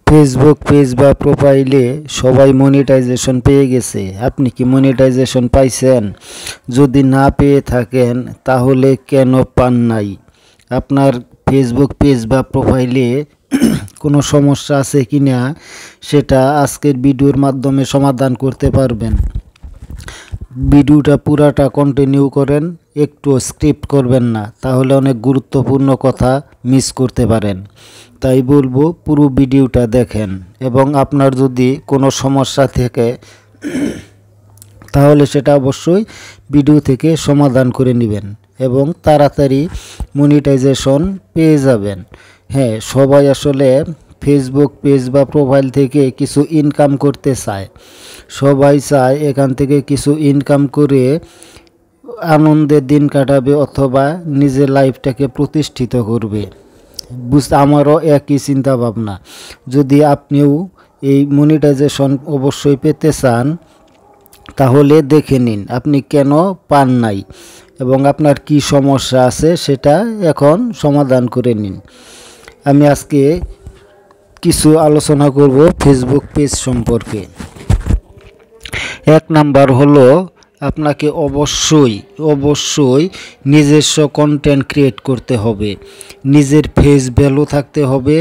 Facebook page বা প্রোফাইলে সবাই মনিটাইজেশন পেয়ে গেছে। আপনি কি মনিটাইজেশন পাইছেন? যদি না পেয়ে থাকেন তাহলে কেন পান নাই? আপনার ফেসবুক পেজ বা প্রোফাইলে কোনো সমস্যা আছে কি না সেটা আজকের ভিডিওর মাধ্যমে সমাধান করতে পারবেন। ভিডিওটা পুরাটা কন্টিনিউ করেন, একটু স্ক্রিপ্ট করবেন না, তাহলে অনেক গুরুত্বপূর্ণ কথা মিস করতে পারেন। তাই বলবো পুরো ভিডিওটা দেখেন এবং আপনার যদি কোনো সমস্যা থাকে তাহলে সেটা অবশ্যই ভিডিও থেকে সমাধান করে নেবেন এবং তাড়াতাড়ি মনিটাইজেশন পেয়ে যাবেন। হ্যাঁ, সবাই আসলে ফেসবুক পেজ বা প্রোফাইল থেকে কিছু ইনকাম করতে চায়। সবাই চায় এখান থেকে কিছু ইনকাম করে আনন্দের দিন কাটাবে অথবা নিজের লাইফটাকে প্রতিষ্ঠিত করবে। আমারও একই চিন্তা ভাবনা। যদি আপনিও এই মনিটাইজেশন অবশ্যই পেতে চান তাহলে দেখে নিন আপনি কেন পান নাই এবং আপনার কি সমস্যা আছে সেটা এখন সমাধান করে নিন। আমি আজকে কিছু আলোচনা করব ফেসবুক পেজ সম্পর্কে। এক নাম্বার হলো আপনাকে অবশ্যই নিজস্ব কন্টেন্ট ক্রিয়েট করতে হবে। নিজের ফেস ভ্যালু থাকতে হবে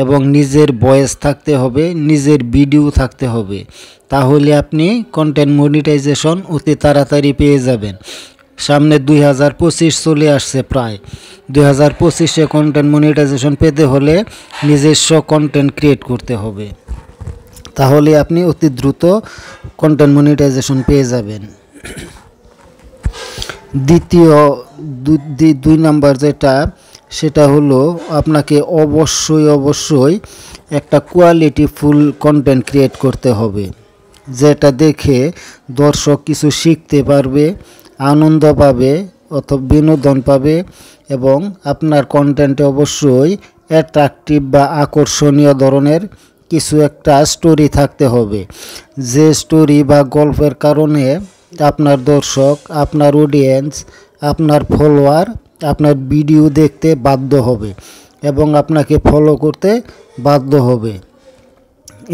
এবং নিজের ভয়েস থাকতে হবে, নিজের ভিডিও থাকতে হবে। তাহলে আপনি কন্টেন্ট মনিটাইজেশন অতি তাড়াতাড়ি পেয়ে যাবেন। সামনে 2025 চলে আসছে প্রায়। 2025-এ কন্টেন্ট মনিটাইজেশন পেতে হলে নিজস্ব কন্টেন্ট ক্রিয়েট করতে হবে। তাহলে আপনি অতি দ্রুত কন্টেন্ট মনিটাইজেশন পেয়ে যাবেন। দুই নাম্বার যেটা সেটা হলো আপনাকে অবশ্যই একটা কোয়ালিটিফুল কন্টেন্ট ক্রিয়েট করতে হবে, যেটা দেখে দর্শক কিছু শিখতে পারবে, আনন্দ পাবে অথবা বিনোদন পাবে এবং আপনার কন্টেন্টে অবশ্যই অ্যাট্রাকটিভ বা আকর্ষণীয় ধরনের কিছু একটা স্টোরি থাকতে হবে। যে স্টোরি বা গল্পের কারণে আপনার দর্শক, আপনার অডিয়েন্স, আপনার ফলোয়ার আপনার ভিডিও দেখতে বাধ্য হবে এবং আপনাকে ফলো করতে বাধ্য হবে।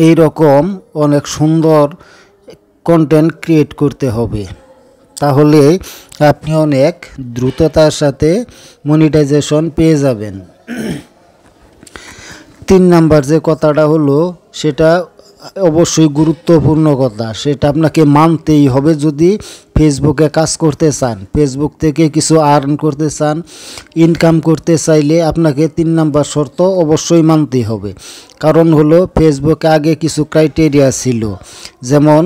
এই রকম অনেক সুন্দর কন্টেন্ট ক্রিয়েট করতে হবে। তাহলে আপনি অনেক দ্রুততার সাথে মনিটাইজেশন পেয়ে যাবেন। 3 নাম্বার যে কথাটা হলো সেটা অবশ্যই গুরুত্বপূর্ণ কথা, সেটা আপনাকে মানতেই হবে। যদি ফেসবুকে কাজ করতে চান, ফেসবুক থেকে কিছু আর্ন করতে চান, ইনকাম করতে চাইলে আপনাকে 3 নাম্বার শর্ত অবশ্যই মানতেই হবে। কারণ হলো ফেসবুকে আগে কিছু ক্রাইটেরিয়া ছিল, যেমন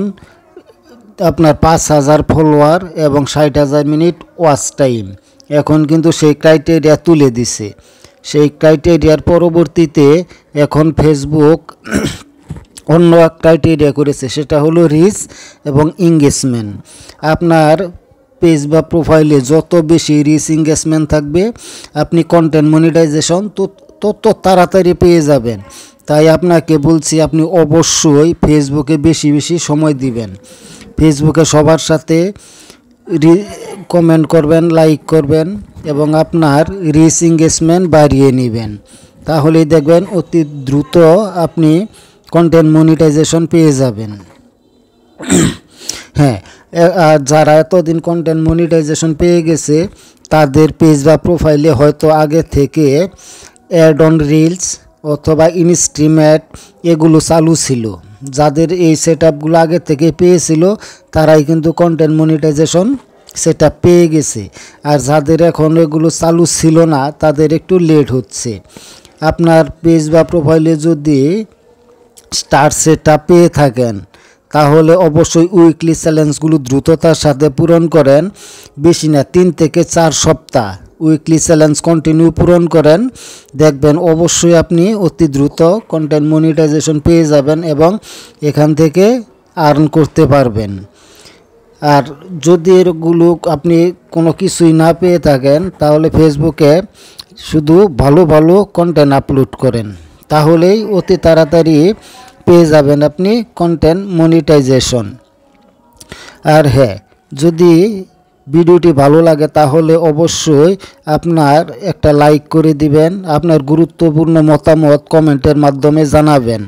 আপনার 5000 ফলোয়ার এবং 60,000 মিনিট ওয়াচ টাইম। এখন কিন্তু সেই ক্রাইটেরিয়া তুলে দিছে। সেই ক্রাইটেরিয়ার পরবর্তীতে এখন ফেসবুক অন্য এক ক্রাইটেরিয়া করেছে, সেটা হলো রিচ এবং এঙ্গেজমেন্ট। আপনার পেজ বা প্রোফাইলে যত বেশি রিচ এঙ্গেজমেন্ট থাকবে আপনি কন্টেন্ট মনিটাইজেশন তত তাড়াতাড়ি পেয়ে যাবেন। তাই আপনাকে বলছি আপনি অবশ্যই ফেসবুকে বেশি সময় দিবেন। ফেসবুকে সবার সাথে কমেন্ট করবেন, লাইক করবেন এবং আপনার রিচ এঙ্গেজমেন্ট বাড়িয়ে নেবেন। তাহলেই দেখবেন অতি দ্রুত আপনি কন্টেন্ট মনিটাইজেশন পেয়ে যাবেন। হ্যাঁ, যারা এতদিন কন্টেন্ট মনিটাইজেশন পেয়ে গেছে তাদের পেজ বা প্রোফাইলে হয়তো আগে থেকে অ্যাড অন রিলস অথবা ইনস্ট্রিম অ্যাড এগুলো চালু ছিল। যাদের এই সেটআপগুলো আগে থেকে পেয়েছিল তারাই কিন্তু কন্টেন্ট মনিটাইজেশন সেটআপ পেয়ে গেছে। আর যাদের এখন এগুলো চালু ছিল না তাদের একটু লেট হচ্ছে। আপনার পেজ বা প্রোফাইলে যদি স্টার সেটআপ পেয়ে থাকেন তাহলে অবশ্যই উইকলি চ্যালেঞ্জগুলো দ্রুততার সাথে পূরণ করেন। বেশি না 3 থেকে 4 সপ্তাহ উইকলি চ্যালেঞ্জ কন্টিনিউ পূরণ করেন, দেখবেন অবশ্যই আপনি অতি দ্রুত কন্টেন্ট মনিটাইজেশন পেয়ে যাবেন এবং এখান থেকে আর্ন করতে পারবেন। আর যদি এগুলো আপনি কোনো কিছুই না পেয়ে থাকেন তাহলে ফেসবুকে শুধু ভালো কন্টেন্ট আপলোড করেন, তাহলেই অতি তাড়াতাড়ি পেয়ে যাবেন আপনি কন্টেন্ট মনিটাইজেশন। আর হ্যাঁ, যদি ভিডিওটি ভালো লাগে তাহলে অবশ্যই আপনার একটা লাইক করে দিবেন, আপনার গুরুত্বপূর্ণ মতামত কমেন্টের মাধ্যমে জানাবেন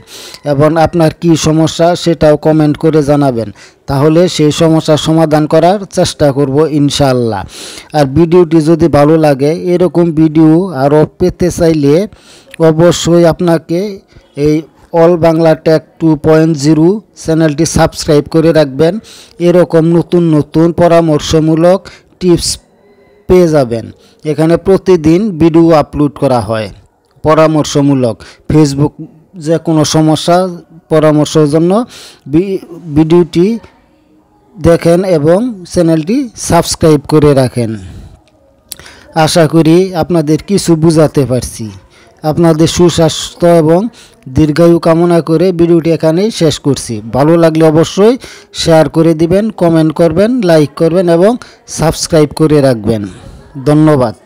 এবং আপনার কি সমস্যা সেটাও কমেন্ট করে জানাবেন, তাহলে সেই সমস্যার সমাধান করার চেষ্টা করব ইনশাআল্লাহ। আর ভিডিওটি যদি ভালো লাগে, এরকম ভিডিও আরও পেতে চাইলে অবশ্যই আপনাকে এই অল বাংলা টেক 2.0 চ্যানেলটি সাবস্ক্রাইব করে রাখবেন। এরকম নতুন নতুন পরামর্শমূলক টিপস পেয়ে যাবেন। এখানে প্রতিদিন ভিডিও আপলোড করা হয় পরামর্শমূলক। ফেসবুক যে কোনো সমস্যা পরামর্শের জন্য ভিডিওটি দেখেন এবং চ্যানেলটি সাবস্ক্রাইব করে রাখেন। আশা করি আপনাদের কিছু বুঝাতে পারছি। আপনাদের সুস্বাস্থ্য এবং দীর্ঘায়ু কামনা করে ভিডিওটি এখানেই শেষ করছি। ভালো লাগলে অবশ্যই শেয়ার করে দিবেন, কমেন্ট করবেন, লাইক করবেন এবং সাবস্ক্রাইব করে রাখবেন। ধন্যবাদ।